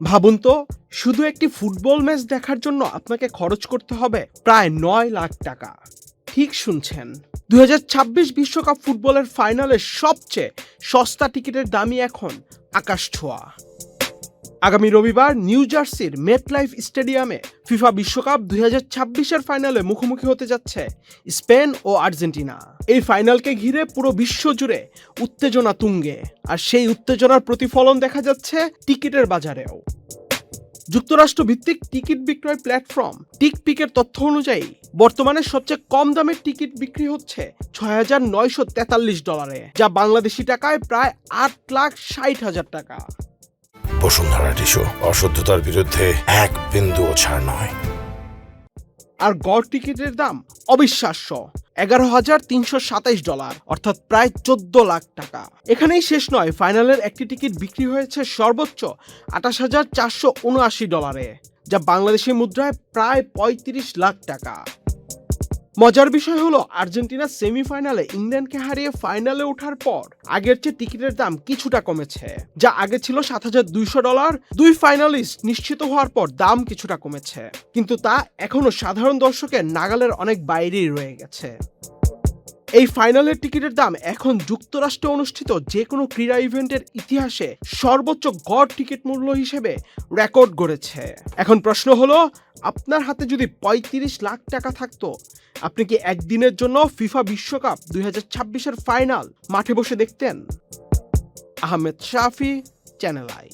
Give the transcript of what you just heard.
ভাবুন তো, শুধু একটি ফুটবল ম্যাচ দেখার জন্য আপনাকে খরচ করতে হবে প্রায় ৯ লাখ টাকা। ঠিক শুনছেন, ২০২৬ বিশ্বকাপ ফুটবলের ফাইনালের সবচেয়ে সস্তা টিকিটের দামই এখন আকাশ ছোঁয়া। আগামী রবিবার নিউ জার্সির মেটলাইফ স্টেডিয়ামে ফিফা বিশ্বকাপ ২০২৬-এর ফাইনালে মুখোমুখি হতে যাচ্ছে স্পেন ও আর্জেন্টিনা। এই ফাইনালকে ঘিরে পুরো বিশ্ব জুড়ে উত্তেজনা তুঙ্গে, আর সেই উত্তেজনার প্রতিফলন দেখা যাচ্ছে টিকিটের বাজারেও। যুক্তরাষ্ট্র ভিত্তিক টিকিট বিক্রয় প্ল্যাটফর্ম টিকপিকের তথ্য অনুযায়ী বর্তমানে সবচেয়ে কম দামের টিকিট বিক্রি হচ্ছে $৬,৯৪৩, যা বাংলাদেশি টাকায় প্রায় ৮,৬০,০০০ টাকা। বসুন্ধরা টিস্যু, অশুদ্ধতার বিরুদ্ধে এক বিন্দুও ছাড় নয়। আর গড় টিকিটের দাম অবিশ্বাস্য, $১১,৩২৭, অর্থাৎ প্রায় ১৪ লাখ টাকা। এখানেই শেষ নয়, ফাইনালের একটি টিকিট বিক্রি হয়েছে সর্বোচ্চ $২৮,৪৭৯, যা বাংলাদেশি মুদ্রায় প্রায় ৩৫ লাখ টাকা। মজার বিষয় হলো, আর্জেন্টিনা সেমিফাইনালে ইংল্যান্ডকে হারিয়ে ফাইনালে ওঠার পর আগের চেয়ে টিকিটের দাম কিছুটা কমেছে, যা আগে ছিল $৭,২০০। দুই ফাইনালিস্ট নিশ্চিত হওয়ার পর দাম কিছুটা কমেছে, কিন্তু তা এখনো সাধারণ দর্শকের নাগালের অনেক বাইরেই রয়ে গেছে। এই ফাইনালের টিকিটের দাম এখন যুক্তরাষ্ট্রে অনুষ্ঠিত যে কোনো ক্রীড়া ইভেন্টের ইতিহাসে সর্বোচ্চ গড় টিকিট মূল্য হিসেবে রেকর্ড গড়েছে। এখন প্রশ্ন হলো, আপনার হাতে যদি ৩৫ লাখ টাকা থাকতো, আপনি কি একদিনের জন্য ফিফা বিশ্বকাপ ২০২৬-এর ফাইনাল মাঠে বসে দেখতেন? আহমেদ শাফি, চ্যানেল আই।